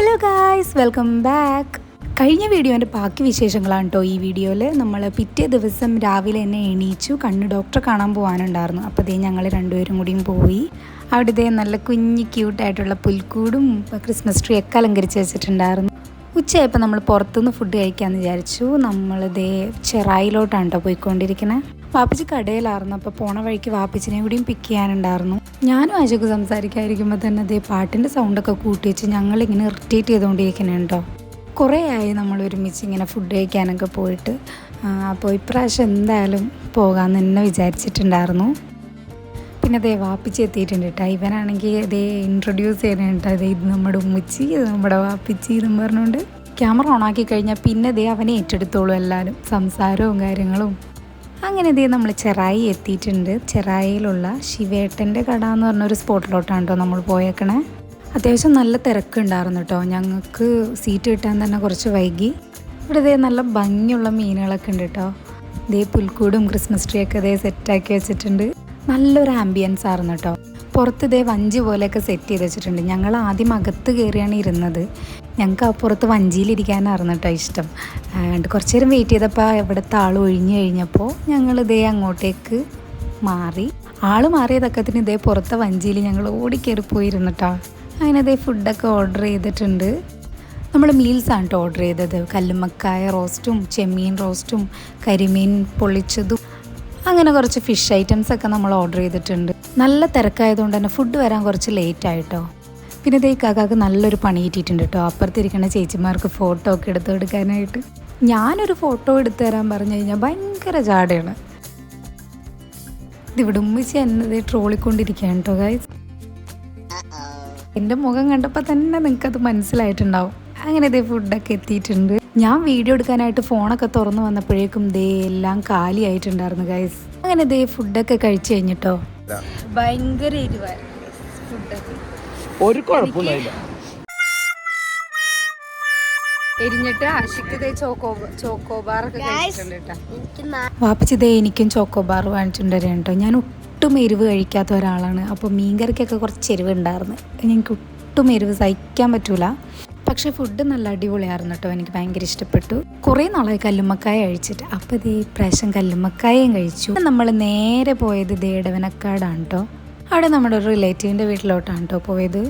Hello guys, welcome back. കഴിഞ്ഞ വീഡിയോൻ്റെ ബാക്കി വിശേഷങ്ങളാണ് കേട്ടോ ഈ വീഡിയോയിൽ. നമ്മൾ പിറ്റേ ദിവസം രാവിലെ തന്നെ എണീച്ചു കണ്ണ് ഡോക്ടറെ കാണാൻ പോകാനുണ്ടായിരുന്നു. അപ്പോൾ ഇതേ ഞങ്ങൾ രണ്ടുപേരും കൂടിയും പോയി. അവിടെ ഇതേ നല്ല കുഞ്ഞ് ക്യൂട്ടായിട്ടുള്ള പുൽക്കൂടും ക്രിസ്മസ് ട്രീ ഒക്കെ അലങ്കരിച്ച് വെച്ചിട്ടുണ്ടായിരുന്നു. ഉച്ചയായപ്പോൾ നമ്മൾ പുറത്തുനിന്ന് ഫുഡ് കഴിക്കാമെന്ന് വിചാരിച്ചു. നമ്മളിതേ ചെറായിലോട്ടാണ് കേട്ടോ പോയിക്കൊണ്ടിരിക്കുന്നത്. വാപ്പിച്ച് കടയിലായിരുന്നു. അപ്പോൾ പോണ വഴിക്ക് വാപ്പിച്ചിനെ കൂടിയും പിക്ക് ചെയ്യാനുണ്ടായിരുന്നു. ഞാനും ആശയ്ക്ക് സംസാരിക്കാതിരിക്കുമ്പോൾ തന്നെ അതേ പാട്ടിൻ്റെ സൗണ്ടൊക്കെ കൂട്ടി വെച്ച് ഞങ്ങളിങ്ങനെ ഇറിറ്റേറ്റ് ചെയ്തുകൊണ്ടിരിക്കുന്നത് കേട്ടോ. കുറേ ആയി നമ്മൾ ഒരുമിച്ച് ഇങ്ങനെ ഫുഡ് കഴിക്കാനൊക്കെ പോയിട്ട്. അപ്പോൾ ഇപ്രാവശ്യം എന്തായാലും പോകാമെന്ന് തന്നെ വിചാരിച്ചിട്ടുണ്ടായിരുന്നു. പിന്നെ അതേ വാപ്പിച്ച് എത്തിയിട്ടുണ്ട് കേട്ടോ. ഇവനാണെങ്കിൽ അതേ ഇൻട്രൊഡ്യൂസ് ചെയ്യാനുണ്ട്. അതേ ഇത് നമ്മുടെ ഉമ്മച്ചി, ഇത് നമ്മുടെ വാപ്പിച്ചി എന്നും പറഞ്ഞുകൊണ്ട് ക്യാമറ ഓണാക്കി കഴിഞ്ഞാൽ പിന്നെ അതേ അവനെ ഏറ്റെടുത്തോളൂ എല്ലാവരും, സംസാരവും കാര്യങ്ങളും. അങ്ങനെ ഇതേ നമ്മൾ ചെറായി എത്തിയിട്ടുണ്ട്. ചെറായിലുള്ള ശിവേട്ടൻ്റെ കട എന്ന് പറഞ്ഞൊരു സ്പോട്ടിലോട്ടാണ് കേട്ടോ നമ്മൾ പോയേക്കണേ. അത്യാവശ്യം നല്ല തിരക്കുണ്ടായിരുന്നു കേട്ടോ. ഞങ്ങൾക്ക് സീറ്റ് കിട്ടാൻ തന്നെ കുറച്ച് വൈകി. ഇവിടെ ഇതേ നല്ല ഭംഗിയുള്ള മീനുകളൊക്കെ ഉണ്ട് കേട്ടോ. ഇതേ പുൽക്കൂടും ക്രിസ്മസ് ട്രീ ഒക്കെ ഇതേ സെറ്റാക്കി വെച്ചിട്ടുണ്ട്. നല്ലൊരു ആംബിയൻസ് ആയിരുന്നു കേട്ടോ. പുറത്ത് ഇതേ വഞ്ചി പോലെയൊക്കെ സെറ്റ് ചെയ്ത് വെച്ചിട്ടുണ്ട്. ഞങ്ങൾ ആദ്യം അകത്ത് കയറിയാണ് ഇരുന്നത്. ഞങ്ങൾക്ക് അപ്പുറത്ത് വഞ്ചിയിലിരിക്കാനായിരുന്നു കേട്ടോ ഇഷ്ടം. കുറച്ച് നേരം വെയിറ്റ് ചെയ്തപ്പോൾ ഇവിടുത്തെ ആൾ ഒഴിഞ്ഞു കഴിഞ്ഞപ്പോൾ ഞങ്ങളിതേ അങ്ങോട്ടേക്ക് മാറി. ആൾ മാറിയതൊക്കത്തിന് ഇതേ പുറത്തെ വഞ്ചിയിൽ ഞങ്ങൾ ഓടിക്കയറി പോയിരുന്നു കേട്ടോ. അങ്ങനെ ഇതേ ഫുഡൊക്കെ ഓർഡർ ചെയ്തിട്ടുണ്ട്. നമ്മൾ മീൽസാണ് കേട്ടോ ഓർഡർ ചെയ്തത്. കല്ലുമ്മക്കായ റോസ്റ്റും ചെമ്മീൻ റോസ്റ്റും കരിമീൻ പൊള്ളിച്ചതും അങ്ങനെ കുറച്ച് ഫിഷ് ഐറ്റംസൊക്കെ നമ്മൾ ഓർഡർ ചെയ്തിട്ടുണ്ട്. നല്ല തിരക്കായതുകൊണ്ട് തന്നെ ഫുഡ് വരാൻ കുറച്ച് ലേറ്റ് ആയിട്ടോ. പിന്നെ ഇതേ കാക്കാക്ക് നല്ലൊരു പണി കിട്ടിയിട്ടുണ്ട് കേട്ടോ. അപ്പുറത്തിരിക്കുന്ന ചേച്ചിമാർക്ക് ഫോട്ടോ ഒക്കെ എടുത്ത് കൊടുക്കാനായിട്ട്. ഞാനൊരു ഫോട്ടോ എടുത്തു തരാൻ പറഞ്ഞു കഴിഞ്ഞാൽ ഭയങ്കര ജാടയാണ്. ഇതിവിടെ ഉമ്മിച്ച് എന്നത് ട്രോളിക്കൊണ്ടിരിക്കുകയാണ് കേട്ടോ ഗൈസ്. എൻ്റെ മുഖം കണ്ടപ്പോൾ തന്നെ നിങ്ങൾക്കത് മനസ്സിലായിട്ടുണ്ടാവും. അങ്ങനെ ഇതേ ഫുഡൊക്കെ എത്തിയിട്ടുണ്ട്. ഞാൻ വീഡിയോ എടുക്കാനായിട്ട് ഫോണൊക്കെ തുറന്നു വന്നപ്പോഴേക്കും ദേ എല്ലാം കാലിയായിട്ടുണ്ടായിരുന്നു ഗൈസ്. അങ്ങനെ ദേ ഫുഡൊക്കെ കഴിച്ചു കഴിഞ്ഞിട്ടോ. ഭയങ്കര എരിവായിരുന്നു ഫുഡൊക്കെ. ഒരു കുഴപ്പമില്ല. എരിഞ്ഞിട്ട് ആഷിക്ക് ചോക്കോബാറൊക്കെ കഴിച്ചിട്ടുണ്ട് കേട്ടോ. വാപ്പിച്ചതേ എനിക്കും ചോക്കോബാർ വാങ്ങിച്ചിട്ടുണ്ട് കേട്ടോ. ഞാൻ ഒട്ടും എരിവ് കഴിക്കാത്ത ഒരാളാണ്. അപ്പോൾ മീൻകറിക്കൊക്കെ കുറച്ച് എരിവ് ഉണ്ടായിരുന്നു. എനിക്ക് ഒട്ടും എരിവ് സഹിക്കാൻ പറ്റൂല. പക്ഷേ ഫുഡ് നല്ല അടിപൊളിയായിരുന്നു കേട്ടോ. എനിക്ക് ഭയങ്കര ഇഷ്ടപ്പെട്ടു. കുറേ നാളായി കല്ലുമ്മക്കായ കഴിച്ചിട്ട്. അപ്പോൾ ഇതേ പ്രാവശ്യം കല്ലുമ്മക്കായയും കഴിച്ചു. നമ്മൾ നേരെ പോയത് ഇതേ ഇടവനക്കാടാണ് കേട്ടോ. അവിടെ നമ്മുടെ ഒരു റിലേറ്റീവിൻ്റെ വീട്ടിലോട്ടാണ് കേട്ടോ പോയത്.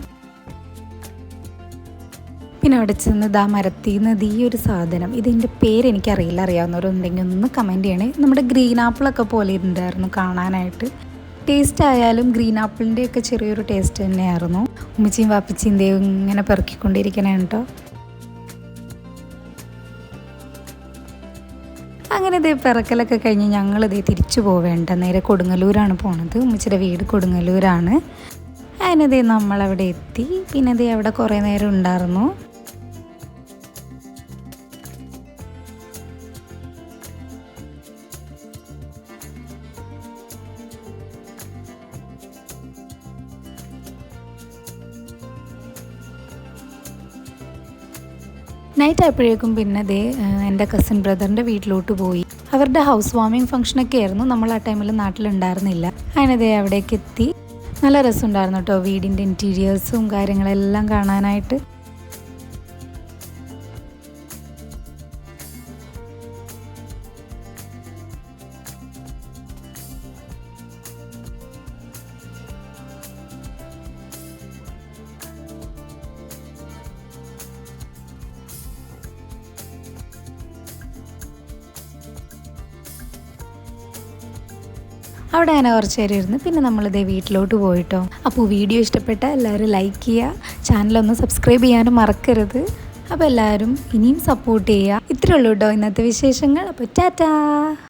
പിന്നെ അവിടെ ചെന്ന് ദാ മരത്തിന്ന് ഈ ഒരു സാധനം, ഇതിൻ്റെ പേര് എനിക്കറിയില്ല. അറിയാവുന്നവരുണ്ടെങ്കിൽ ഒന്ന് കമൻറ്റ് ചെയ്യണേ. നമ്മുടെ ഗ്രീൻ ആപ്പിളൊക്കെ പോലെ ഉണ്ടായിരുന്നു കാണാനായിട്ട്. ടേസ്റ്റ് ആയാലും ഗ്രീൻ ആപ്പിളിൻ്റെയൊക്കെ ചെറിയൊരു ടേസ്റ്റ് തന്നെയായിരുന്നു. ഉമ്മച്ചിയും വാപ്പിച്ചിയും ദൈവം ഇങ്ങനെ പെറുക്കിക്കൊണ്ടിരിക്കണേ കേട്ടോ. അങ്ങനെ ഇതേ പിറക്കലൊക്കെ കഴിഞ്ഞ് ഞങ്ങളിതേ തിരിച്ചു പോവേണ്ട. നേരെ കൊടുങ്ങല്ലൂരാണ് പോണത്. ഉമ്മച്ചിയുടെ വീട് കൊടുങ്ങല്ലൂരാണ്. അതിനിതേ നമ്മളവിടെ എത്തി. പിന്നെ ഇതേ അവിടെ കുറേ നേരം ഉണ്ടായിരുന്നു. നൈറ്റ് ആയപ്പോഴേക്കും പിന്നെ ദേ എൻ്റെ കസിൻ ബ്രദറിൻ്റെ വീട്ടിലോട്ട് പോയി. അവരുടെ ഹൗസ് വാമിങ് ഫംഗ്ഷനൊക്കെ ആയിരുന്നു. നമ്മൾ ആ ടൈമിൽ നാട്ടിലുണ്ടായിരുന്നില്ല. അങ്ങനെ ദേ അവിടേക്ക് എത്തി. നല്ല രസമുണ്ടായിരുന്നു കേട്ടോ വീടിൻ്റെ ഇൻറ്റീരിയേഴ്സും കാര്യങ്ങളെല്ലാം കാണാനായിട്ട്. അവിടെ അങ്ങനെ കുറച്ച് നേരം ഇരുന്ന് പിന്നെ നമ്മളിതേ വീട്ടിലോട്ട് പോയിട്ടോ. അപ്പോൾ വീഡിയോ ഇഷ്ടപ്പെട്ട എല്ലാവരും ലൈക്ക് ചെയ്യുക, ചാനലൊന്ന് സബ്സ്ക്രൈബ് ചെയ്യാനും മറക്കരുത്. അപ്പോൾ എല്ലാവരും ഇനിയും സപ്പോർട്ട് ചെയ്യുക. ഇത്രയേ ഉള്ളൂ കേട്ടോ ഇന്നത്തെ വിശേഷങ്ങൾ. അപ്പോൾ ടാറ്റാ.